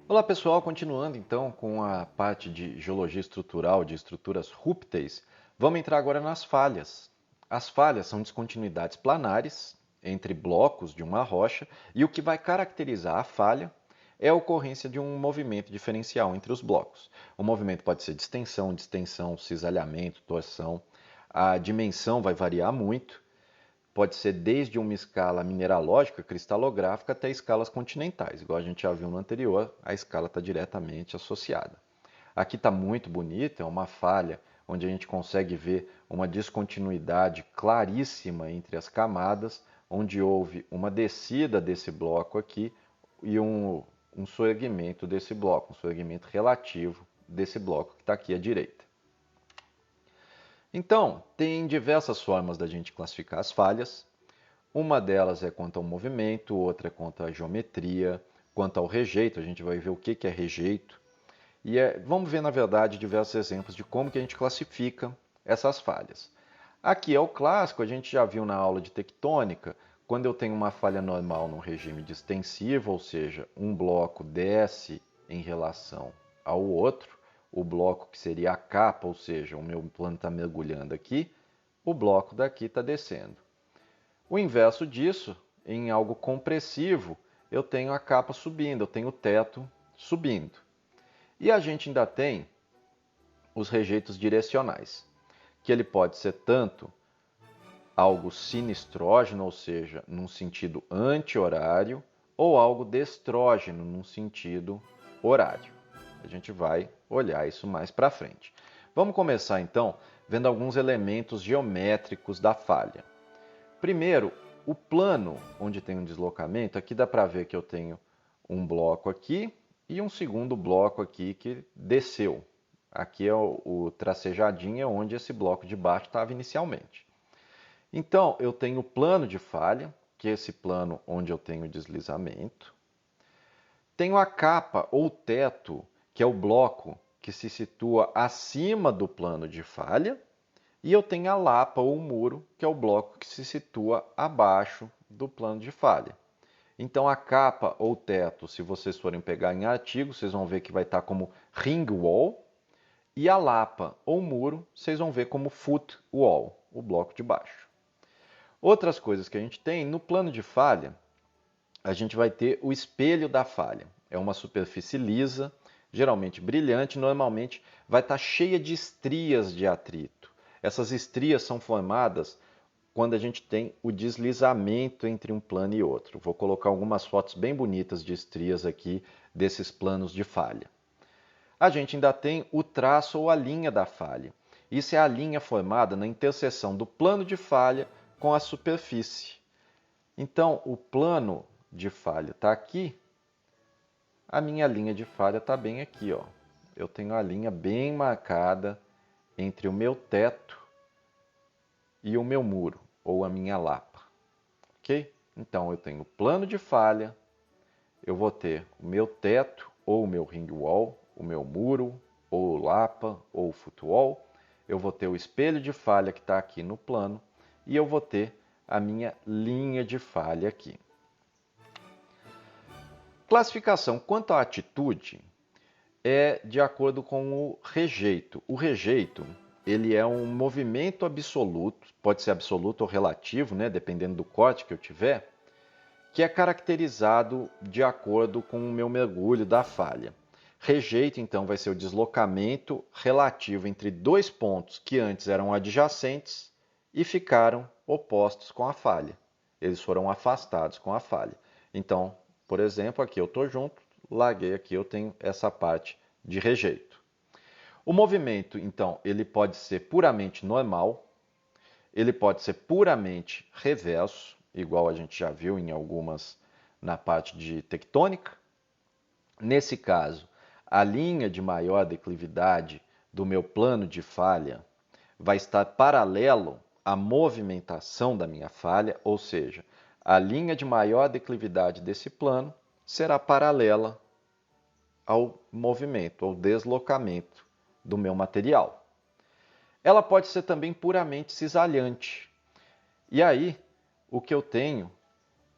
Olá pessoal, continuando então com a parte de geologia estrutural, de estruturas rúpteis, vamos entrar agora nas falhas. As falhas são descontinuidades planares entre blocos de uma rocha e o que vai caracterizar a falha é a ocorrência de um movimento diferencial entre os blocos. O movimento pode ser distensão, distensão, cisalhamento, torção. A dimensão vai variar muito. Pode ser desde uma escala mineralógica, cristalográfica, até escalas continentais. Igual a gente já viu no anterior, a escala está diretamente associada. Aqui está muito bonito, é uma falha onde a gente consegue ver uma descontinuidade claríssima entre as camadas, onde houve uma descida desse bloco aqui e um surgimento desse bloco, um surgimento relativo desse bloco que está aqui à direita. Então, tem diversas formas da gente classificar as falhas. Uma delas é quanto ao movimento, outra é quanto à geometria, quanto ao rejeito, a gente vai ver o que é rejeito. Vamos ver, na verdade, diversos exemplos de como que a gente classifica essas falhas. Aqui é o clássico, a gente já viu na aula de tectônica, quando eu tenho uma falha normal no regime de extensivo, ou seja, um bloco desce em relação ao outro, o bloco que seria a capa, ou seja, o meu plano está mergulhando aqui, o bloco daqui está descendo. O inverso disso, em algo compressivo, eu tenho a capa subindo, eu tenho o teto subindo. E a gente ainda tem os rejeitos direcionais, que ele pode ser tanto algo sinistrógeno, ou seja, num sentido anti-horário, ou algo destrógeno, num sentido horário. A gente vai olhar isso mais para frente. Vamos começar então vendo alguns elementos geométricos da falha. Primeiro, o plano onde tem um deslocamento, aqui dá para ver que eu tenho um bloco aqui e um segundo bloco aqui que desceu. Aqui é o tracejadinho, é onde esse bloco de baixo estava inicialmente. Então, eu tenho o plano de falha, que é esse plano onde eu tenho deslizamento. Tenho a capa ou teto, que é o bloco que se situa acima do plano de falha. E eu tenho a lapa ou muro, que é o bloco que se situa abaixo do plano de falha. Então a capa ou teto, se vocês forem pegar em artigo, vocês vão ver que vai estar como ring wall. E a lapa ou muro, vocês vão ver como foot wall, o bloco de baixo. Outras coisas que a gente tem, no plano de falha, a gente vai ter o espelho da falha. É uma superfície lisa, geralmente brilhante, normalmente vai estar cheia de estrias de atrito. Essas estrias são formadas quando a gente tem o deslizamento entre um plano e outro. Vou colocar algumas fotos bem bonitas de estrias aqui desses planos de falha. A gente ainda tem o traço ou a linha da falha. Isso é a linha formada na interseção do plano de falha com a superfície. Então, o plano de falha está aqui, a minha linha de falha está bem aqui, ó. Eu tenho a linha bem marcada entre o meu teto e o meu muro, ou a minha lapa, ok? Então, eu tenho o plano de falha, eu vou ter o meu teto, ou o meu ring wall, o meu muro, ou lapa, ou footwall, eu vou ter o espelho de falha que está aqui no plano, e eu vou ter a minha linha de falha aqui. Classificação quanto à atitude é de acordo com o rejeito. O rejeito, ele é um movimento absoluto, pode ser absoluto ou relativo, né, dependendo do corte que eu tiver, que é caracterizado de acordo com o meu mergulho da falha. Rejeito, então, vai ser o deslocamento relativo entre dois pontos que antes eram adjacentes e ficaram opostos com a falha. Eles foram afastados com a falha. Então, por exemplo, aqui eu estou junto, larguei aqui, eu tenho essa parte de rejeito. O movimento, então, ele pode ser puramente normal, ele pode ser puramente reverso, igual a gente já viu em algumas na parte de tectônica. Nesse caso, a linha de maior declividade do meu plano de falha vai estar paralelo à movimentação da minha falha, ou seja, a linha de maior declividade desse plano será paralela ao movimento, ao deslocamento do meu material. Ela pode ser também puramente cisalhante. E aí, o que eu tenho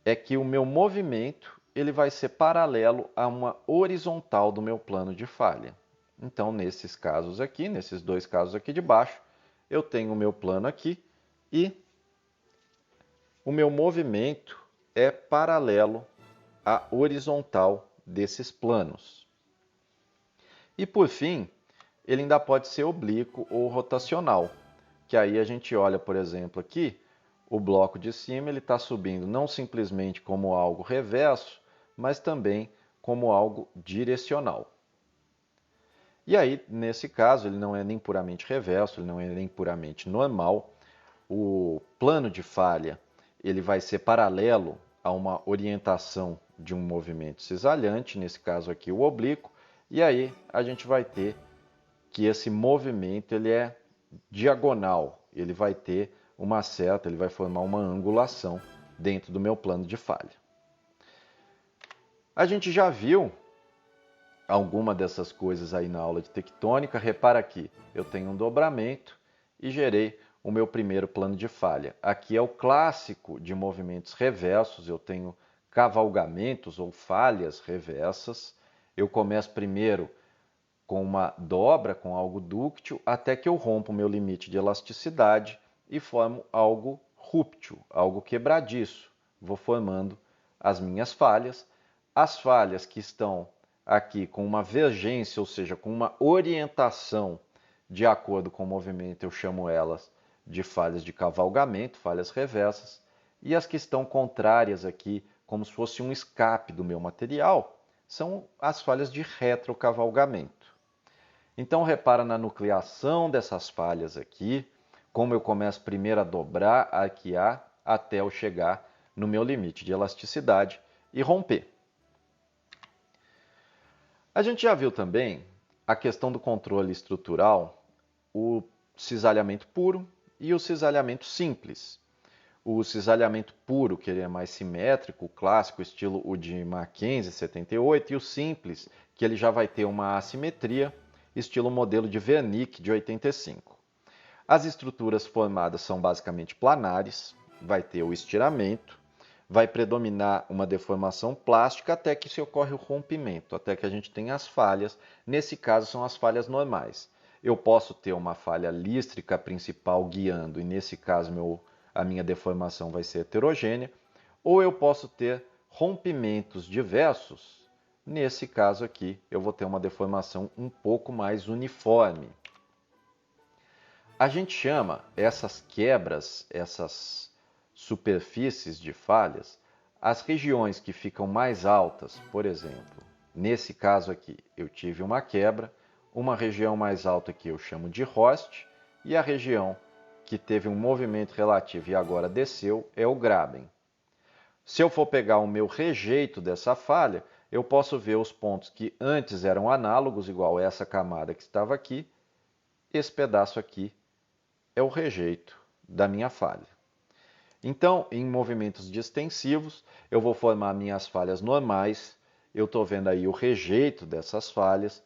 é que o meu movimento ele vai ser paralelo a uma horizontal do meu plano de falha. Então, nesses casos aqui, nesses dois casos aqui de baixo, eu tenho o meu plano aqui e o meu movimento é paralelo à horizontal desses planos. E por fim, ele ainda pode ser oblíquo ou rotacional, que aí a gente olha, por exemplo, aqui, o bloco de cima ele está subindo não simplesmente como algo reverso, mas também como algo direcional. E aí, nesse caso, ele não é nem puramente reverso, ele não é nem puramente normal. O plano de falha ele vai ser paralelo a uma orientação de um movimento cisalhante, nesse caso aqui o oblíquo, e aí a gente vai ter que esse movimento ele é diagonal, ele vai ter uma seta, ele vai formar uma angulação dentro do meu plano de falha. A gente já viu alguma dessas coisas aí na aula de tectônica. Repara aqui, eu tenho um dobramento e gerei o meu primeiro plano de falha. Aqui é o clássico de movimentos reversos, eu tenho cavalgamentos ou falhas reversas. Eu começo primeiro com uma dobra, com algo dúctil, até que eu rompo o meu limite de elasticidade e formo algo rúptil, algo quebradiço. Vou formando as minhas falhas. As falhas que estão aqui com uma vergência, ou seja, com uma orientação de acordo com o movimento, eu chamo elas de falhas de cavalgamento, falhas reversas, e as que estão contrárias aqui, como se fosse um escape do meu material, são as falhas de retrocavalgamento. Então repara na nucleação dessas falhas aqui, como eu começo primeiro a dobrar, a arquear, até eu chegar no meu limite de elasticidade e romper. A gente já viu também a questão do controle estrutural, o cisalhamento puro e o cisalhamento simples. O cisalhamento puro, que ele é mais simétrico, clássico, estilo o de Mackenzie 78, e o simples, que ele já vai ter uma assimetria, estilo modelo de Wernicke de 85. As estruturas formadas são basicamente planares, vai ter o estiramento, vai predominar uma deformação plástica até que se ocorre o rompimento, até que a gente tem as falhas. Nesse caso, são as falhas normais. Eu posso ter uma falha lístrica principal guiando, e nesse caso a minha deformação vai ser heterogênea, ou eu posso ter rompimentos diversos. Nesse caso aqui, eu vou ter uma deformação um pouco mais uniforme. A gente chama essas quebras, essas superfícies de falhas, as regiões que ficam mais altas, por exemplo, nesse caso aqui, eu tive uma quebra, uma região mais alta que eu chamo de Rost, e a região que teve um movimento relativo e agora desceu é o Graben. Se eu for pegar o meu rejeito dessa falha, eu posso ver os pontos que antes eram análogos, igual essa camada que estava aqui. Esse pedaço aqui é o rejeito da minha falha. Então, em movimentos distensivos, eu vou formar minhas falhas normais. Eu estou vendo aí o rejeito dessas falhas.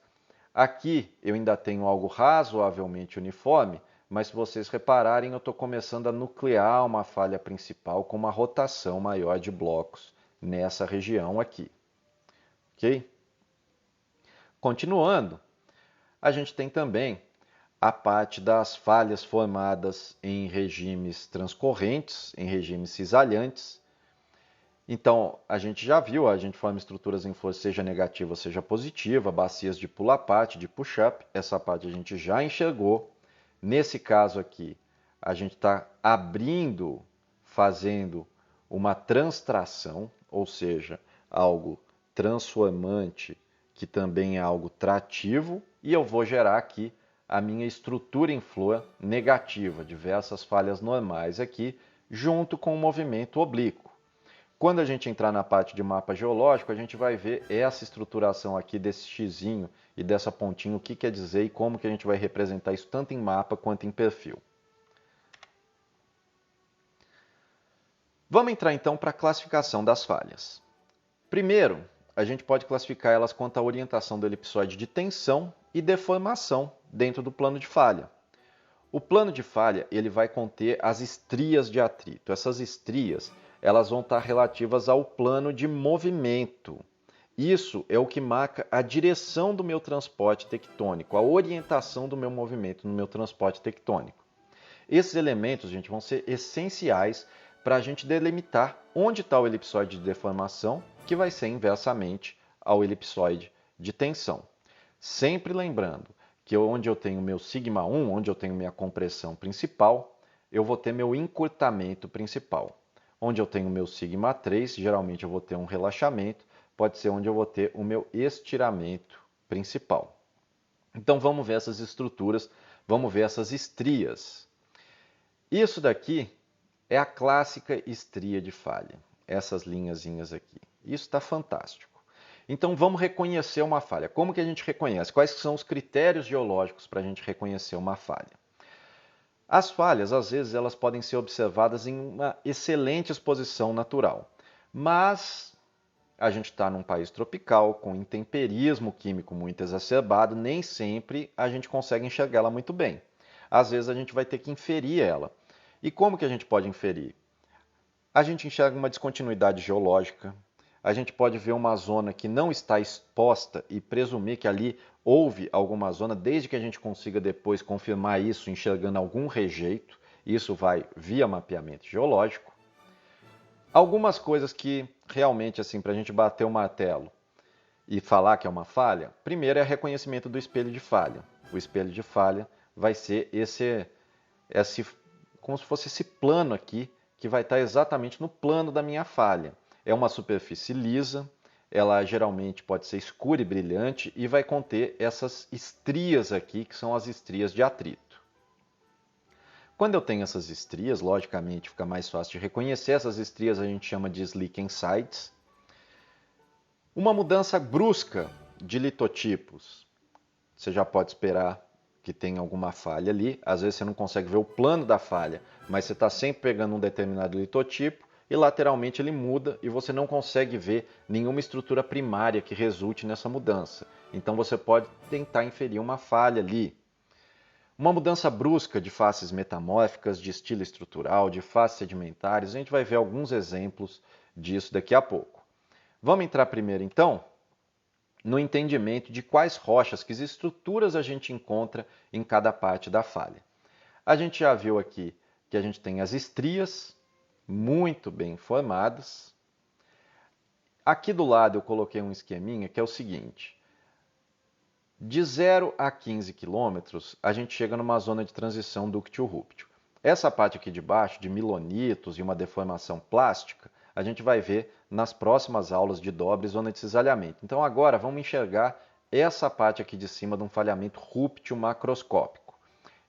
Aqui eu ainda tenho algo razoavelmente uniforme, mas se vocês repararem, eu estou começando a nuclear uma falha principal com uma rotação maior de blocos nessa região aqui. Ok? Continuando, a gente tem também a parte das falhas formadas em regimes transcorrentes, em regimes cisalhantes. Então, a gente já viu, a gente forma estruturas em força seja negativa, seja positiva, bacias de pull-apart, de push-up, essa parte a gente já enxergou. Nesse caso aqui, a gente está abrindo, fazendo uma transtração, ou seja, algo transformante, que também é algo trativo, e eu vou gerar aqui a minha estrutura em flor negativa, diversas falhas normais aqui, junto com o movimento oblíquo. Quando a gente entrar na parte de mapa geológico, a gente vai ver essa estruturação aqui desse xizinho e dessa pontinha, o que quer dizer e como que a gente vai representar isso tanto em mapa quanto em perfil. Vamos entrar então para a classificação das falhas. Primeiro, a gente pode classificar elas quanto à orientação do elipsoide de tensão e deformação dentro do plano de falha. O plano de falha ele vai conter as estrias de atrito. Essas estrias elas vão estar relativas ao plano de movimento. Isso é o que marca a direção do meu transporte tectônico, a orientação do meu movimento no meu transporte tectônico. Esses elementos, gente, vão ser essenciais para a gente delimitar onde está o elipsoide de deformação, que vai ser inversamente ao elipsoide de tensão. Sempre lembrando que onde eu tenho meu σ1, onde eu tenho minha compressão principal, eu vou ter meu encurtamento principal. Onde eu tenho meu σ3, geralmente eu vou ter um relaxamento, pode ser onde eu vou ter o meu estiramento principal. Então vamos ver essas estruturas, vamos ver essas estrias. Isso daqui é a clássica estria de falha, essas linhazinhas aqui. Isso está fantástico. Então vamos reconhecer uma falha. Como que a gente reconhece? Quais são os critérios geológicos para a gente reconhecer uma falha? As falhas, às vezes, elas podem ser observadas em uma excelente exposição natural, mas a gente está num país tropical, com intemperismo químico muito exacerbado, nem sempre a gente consegue enxergá-la muito bem. Às vezes a gente vai ter que inferir ela. E como que a gente pode inferir? A gente enxerga uma descontinuidade geológica, a gente pode ver uma zona que não está exposta e presumir que ali houve alguma zona, desde que a gente consiga depois confirmar isso enxergando algum rejeito. Isso vai via mapeamento geológico. Algumas coisas que realmente, assim, para a gente bater o martelo e falar que é uma falha, primeiro é reconhecimento do espelho de falha. O espelho de falha vai ser esse como se fosse esse plano aqui, que vai estar exatamente no plano da minha falha. É uma superfície lisa, ela geralmente pode ser escura e brilhante e vai conter essas estrias aqui, que são as estrias de atrito. Quando eu tenho essas estrias, logicamente fica mais fácil de reconhecer. Essas estrias a gente chama de Slick Sides. Uma mudança brusca de litotipos, você já pode esperar que tem alguma falha ali. Às vezes você não consegue ver o plano da falha, mas você está sempre pegando um determinado litotipo e lateralmente ele muda e você não consegue ver nenhuma estrutura primária que resulte nessa mudança. Então você pode tentar inferir uma falha ali. Uma mudança brusca de faces metamórficas, de estilo estrutural, de faces sedimentares, a gente vai ver alguns exemplos disso daqui a pouco. Vamos entrar primeiro então no entendimento de quais rochas, que estruturas a gente encontra em cada parte da falha. A gente já viu aqui que a gente tem as estrias muito bem formadas. Aqui do lado eu coloquei um esqueminha que é o seguinte: de 0 a 15 quilômetros a gente chega numa zona de transição dúctil-rúptil. Essa parte aqui de baixo, de milonitos e uma deformação plástica, a gente vai ver nas próximas aulas de dobra e zona de cisalhamento. Então agora vamos enxergar essa parte aqui de cima de um falhamento rúptil macroscópico.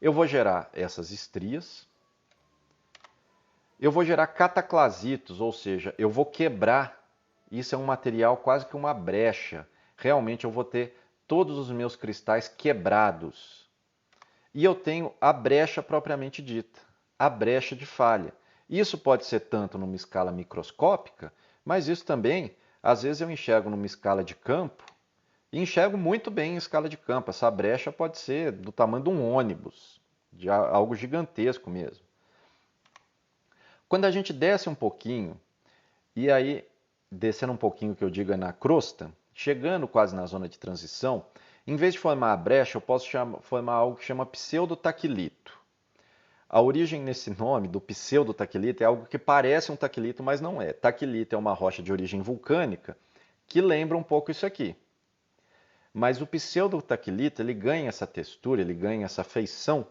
Eu vou gerar essas estrias, eu vou gerar cataclasitos, ou seja, eu vou quebrar. Isso é um material quase que uma brecha. Realmente eu vou ter todos os meus cristais quebrados. E eu tenho a brecha propriamente dita, a brecha de falha. Isso pode ser tanto numa escala microscópica, mas isso também, às vezes eu enxergo numa escala de campo e enxergo muito bem em escala de campo. Essa brecha pode ser do tamanho de um ônibus, de algo gigantesco mesmo. Quando a gente desce um pouquinho, e aí descendo um pouquinho, que eu digo é na crosta, chegando quase na zona de transição, em vez de formar a brecha, eu posso formar algo que chama pseudotaquilito. A origem nesse nome do pseudotaquilito é algo que parece um taquilito, mas não é. Taquilito é uma rocha de origem vulcânica que lembra um pouco isso aqui. Mas o pseudotaquilito, ele ganha essa textura, ele ganha essa feição,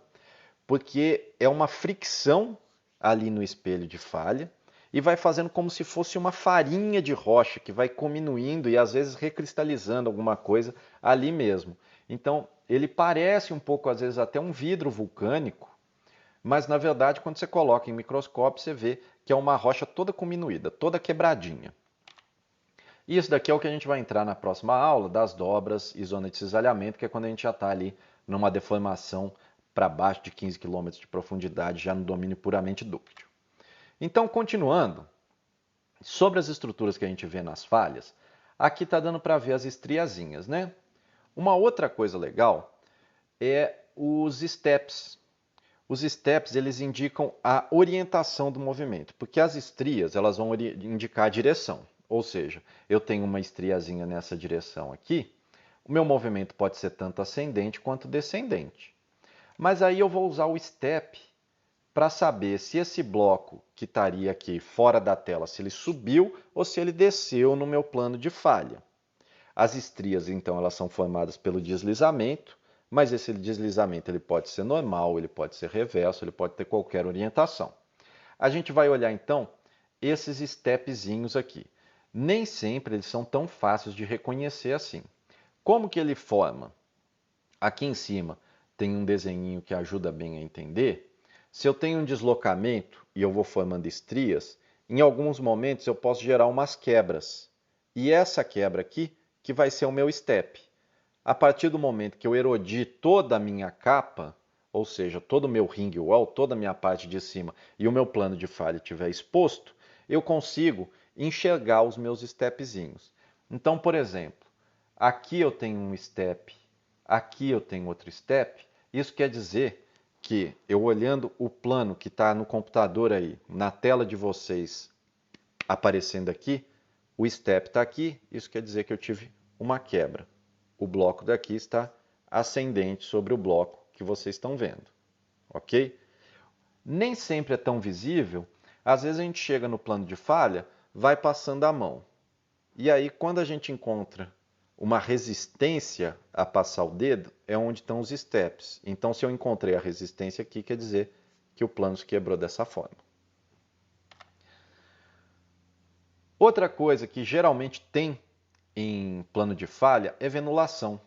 porque é uma fricção ali no espelho de falha e vai fazendo como se fosse uma farinha de rocha que vai cominuindo e às vezes recristalizando alguma coisa ali mesmo. Então, ele parece um pouco, às vezes, até um vidro vulcânico, mas na verdade, quando você coloca em microscópio, você vê que é uma rocha toda cominuída, toda quebradinha. E isso daqui é o que a gente vai entrar na próxima aula, das dobras e zona de cisalhamento, que é quando a gente já está ali numa deformação para baixo de 15 km de profundidade, já no domínio puramente dúctil. Então, continuando, sobre as estruturas que a gente vê nas falhas, aqui está dando para ver as estriazinhas, né? Uma outra coisa legal é os steps. Os steps eles indicam a orientação do movimento, porque as estrias elas vão indicar a direção. Ou seja, eu tenho uma estriazinha nessa direção aqui, o meu movimento pode ser tanto ascendente quanto descendente. Mas aí eu vou usar o step para saber se esse bloco que estaria aqui fora da tela, se ele subiu ou se ele desceu no meu plano de falha. As estrias, então, elas são formadas pelo deslizamento, mas esse deslizamento ele pode ser normal, ele pode ser reverso, ele pode ter qualquer orientação. A gente vai olhar, então, esses stepzinhos aqui. Nem sempre eles são tão fáceis de reconhecer assim. Como que ele forma? Aqui em cima tem um desenhinho que ajuda bem a entender. Se eu tenho um deslocamento e eu vou formando estrias, em alguns momentos eu posso gerar umas quebras. E essa quebra aqui que vai ser o meu step. A partir do momento que eu erodir toda a minha capa, ou seja, todo o meu ring wall, toda a minha parte de cima e o meu plano de falha estiver exposto, eu consigo enxergar os meus stepzinhos. Então, por exemplo, aqui eu tenho um step, aqui eu tenho outro step. Isso quer dizer que eu olhando o plano que está no computador aí, na tela de vocês aparecendo aqui, o step está aqui, isso quer dizer que eu tive uma quebra. O bloco daqui está ascendente sobre o bloco que vocês estão vendo, ok? Nem sempre é tão visível, às vezes a gente chega no plano de falha, vai passando a mão. E aí quando a gente encontra uma resistência a passar o dedo, é onde estão os steps. Então se eu encontrei a resistência aqui, quer dizer que o plano se quebrou dessa forma. Outra coisa que geralmente tem em plano de falha é venulação,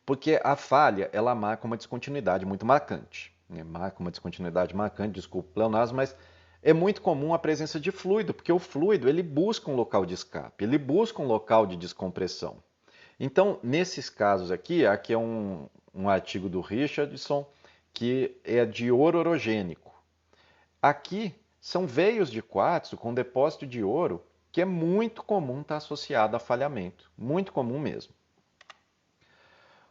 porque a falha ela marca uma descontinuidade muito marcante. Marca uma descontinuidade marcante, desculpa o pleonasmo, mas é muito comum a presença de fluido, porque o fluido ele busca um local de escape, ele busca um local de descompressão. Então, nesses casos aqui é um artigo do Richardson que é de ouro orogênico. Aqui são veios de quartzo com depósito de ouro que é muito comum estar associado a falhamento, muito comum mesmo.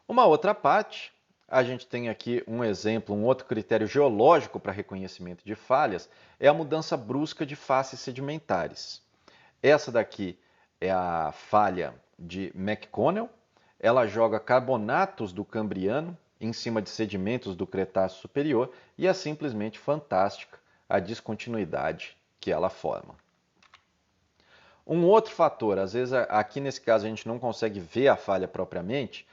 Uma outra parte, a gente tem aqui um exemplo, um outro critério geológico para reconhecimento de falhas, é a mudança brusca de faces sedimentares. Essa daqui é a falha de McConnell, ela joga carbonatos do Cambriano em cima de sedimentos do Cretáceo Superior e é simplesmente fantástica a descontinuidade que ela forma. Um outro fator, às vezes aqui nesse caso a gente não consegue ver a falha propriamente,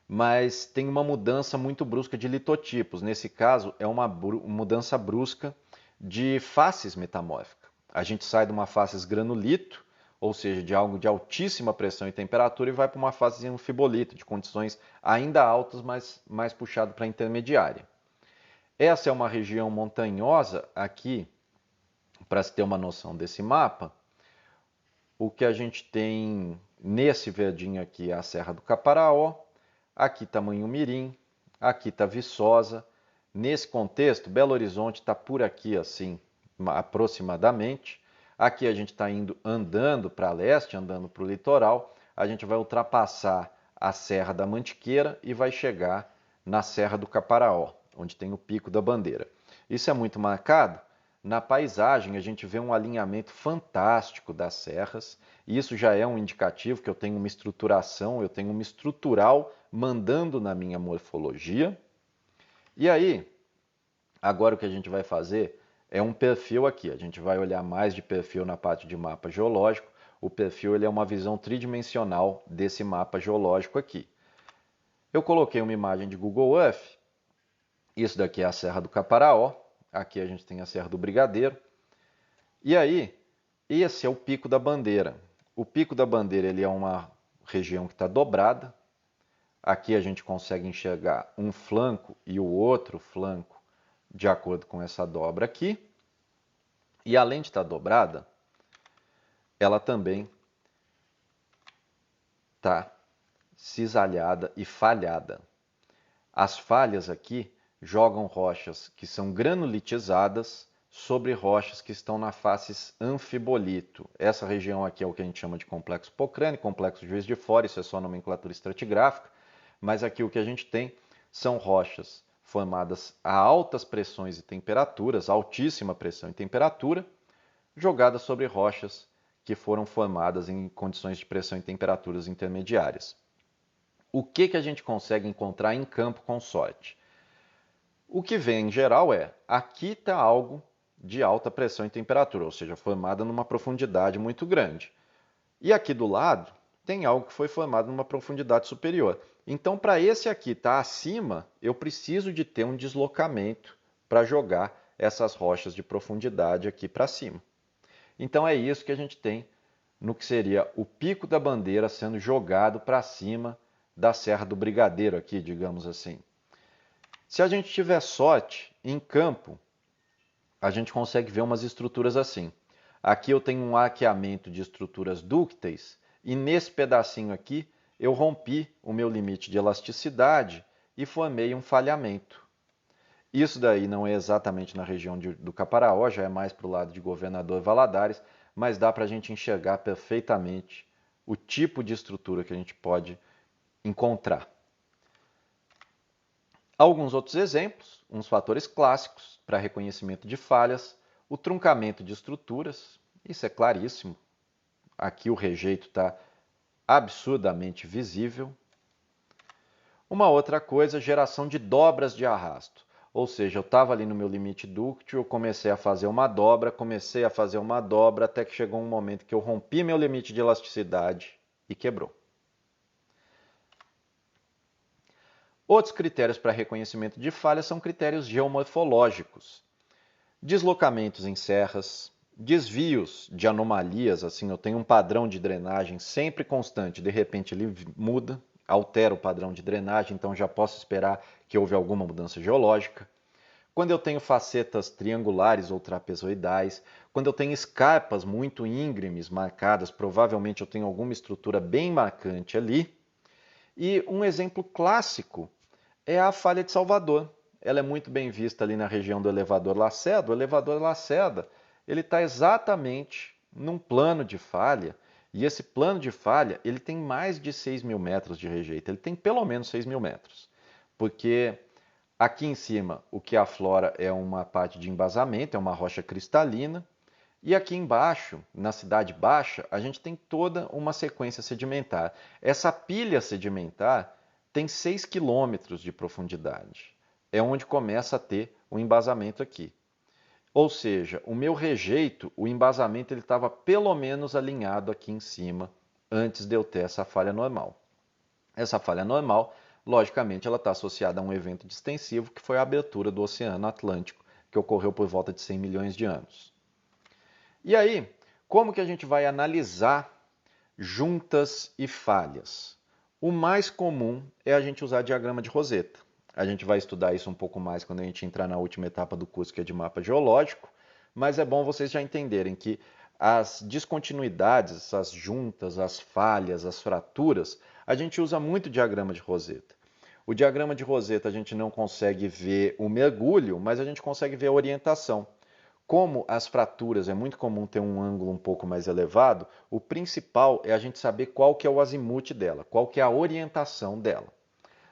mas tem uma mudança muito brusca de litotipos. Nesse caso é uma mudança brusca de faces metamórfica. A gente sai de uma face granulito, ou seja, de algo de altíssima pressão e temperatura, e vai para uma fase anfibolito, de condições ainda altas, mas mais puxado para a intermediária. Essa é uma região montanhosa aqui, para se ter uma noção desse mapa. O que a gente tem nesse verdinho aqui é a Serra do Caparaó, aqui está Manhumirim, aqui está Viçosa. Nesse contexto, Belo Horizonte está por aqui assim, aproximadamente. Aqui a gente está indo andando para leste, andando para o litoral. A gente vai ultrapassar a Serra da Mantiqueira e vai chegar na Serra do Caparaó, onde tem o Pico da Bandeira. Isso é muito marcado. Na paisagem, a gente vê um alinhamento fantástico das serras, e isso já é um indicativo que eu tenho uma estruturação, eu tenho uma estrutural mandando na minha morfologia. E aí, agora o que a gente vai fazer é um perfil aqui. A gente vai olhar mais de perfil na parte de mapa geológico. O perfil ele é uma visão tridimensional desse mapa geológico aqui. Eu coloquei uma imagem de Google Earth. Isso daqui é a Serra do Caparaó. Aqui a gente tem a Serra do Brigadeiro. E aí, esse é o Pico da Bandeira. O Pico da Bandeira ele é uma região que está dobrada. Aqui a gente consegue enxergar um flanco e o outro flanco de acordo com essa dobra aqui. E além de estar dobrada, ela também está cisalhada e falhada. As falhas aqui jogam rochas que são granulitizadas sobre rochas que estão na face anfibolito. Essa região aqui é o que a gente chama de complexo Pocrane, complexo Juiz de Fora, isso é só nomenclatura estratigráfica, mas aqui o que a gente tem são rochas formadas a altas pressões e temperaturas, altíssima pressão e temperatura, jogadas sobre rochas que foram formadas em condições de pressão e temperaturas intermediárias. O que a gente consegue encontrar em campo com sorte? O que vem em geral é, aqui está algo de alta pressão e temperatura, ou seja, formada numa profundidade muito grande. E aqui do lado tem algo que foi formado numa profundidade superior. Então, para esse aqui estar acima, eu preciso de ter um deslocamento para jogar essas rochas de profundidade aqui para cima. Então é isso que a gente tem no que seria o Pico da Bandeira sendo jogado para cima da Serra do Brigadeiro aqui, digamos assim. Se a gente tiver sorte, em campo, a gente consegue ver umas estruturas assim. Aqui eu tenho um arqueamento de estruturas dúcteis e nesse pedacinho aqui eu rompi o meu limite de elasticidade e formei um falhamento. Isso daí não é exatamente na região do Caparaó, já é mais para o lado de Governador Valadares, mas dá para a gente enxergar perfeitamente o tipo de estrutura que a gente pode encontrar. Alguns outros exemplos, uns fatores clássicos para reconhecimento de falhas, o truncamento de estruturas, isso é claríssimo. Aqui o rejeito está absurdamente visível. Uma outra coisa, geração de dobras de arrasto. Ou seja, eu estava ali no meu limite dúctil, eu comecei a fazer uma dobra, até que chegou um momento que eu rompi meu limite de elasticidade e quebrou. Outros critérios para reconhecimento de falha são critérios geomorfológicos. Deslocamentos em serras, desvios de anomalias, assim, eu tenho um padrão de drenagem sempre constante, de repente ele muda, altera o padrão de drenagem, então já posso esperar que houve alguma mudança geológica. Quando eu tenho facetas triangulares ou trapezoidais, quando eu tenho escarpas muito íngremes marcadas, provavelmente eu tenho alguma estrutura bem marcante ali. E um exemplo clássico é a falha de Salvador. Ela é muito bem vista ali na região do elevador Lacerda. O elevador Lacerda ele está exatamente num plano de falha, e esse plano de falha ele tem mais de 6 mil metros de rejeito, ele tem pelo menos 6 mil metros, porque aqui em cima o que aflora é uma parte de embasamento, é uma rocha cristalina, e aqui embaixo, na Cidade Baixa, a gente tem toda uma sequência sedimentar. Essa pilha sedimentar tem 6 quilômetros de profundidade. É onde começa a ter o embasamento aqui. Ou seja, o meu rejeito, o embasamento ele estava pelo menos alinhado aqui em cima antes de eu ter essa falha normal. Essa falha normal, logicamente, ela está associada a um evento distensivo que foi a abertura do Oceano Atlântico, que ocorreu por volta de 100 milhões de anos. E aí, como que a gente vai analisar juntas e falhas? O mais comum é a gente usar diagrama de Roseta. A gente vai estudar isso um pouco mais quando a gente entrar na última etapa do curso, que é de mapa geológico, mas é bom vocês já entenderem que as descontinuidades, as juntas, as falhas, as fraturas, a gente usa muito diagrama de Roseta. O diagrama de Roseta a gente não consegue ver o mergulho, mas a gente consegue ver a orientação. Como as fraturas é muito comum ter um ângulo um pouco mais elevado, o principal é a gente saber qual que é o azimuth dela, qual que é a orientação dela.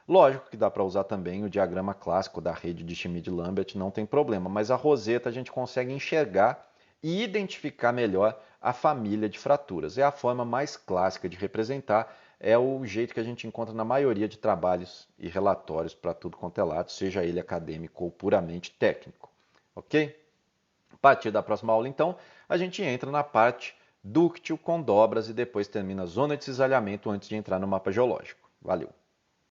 Lógico que dá para usar também o diagrama clássico da rede de Schmid-Lambert, não tem problema, mas a Roseta a gente consegue enxergar e identificar melhor a família de fraturas. É a forma mais clássica de representar, é o jeito que a gente encontra na maioria de trabalhos e relatórios para tudo quanto é lado, seja ele acadêmico ou puramente técnico. Ok? A partir da próxima aula, então, a gente entra na parte dúctil com dobras e depois termina a zona de cisalhamento antes de entrar no mapa geológico. Valeu!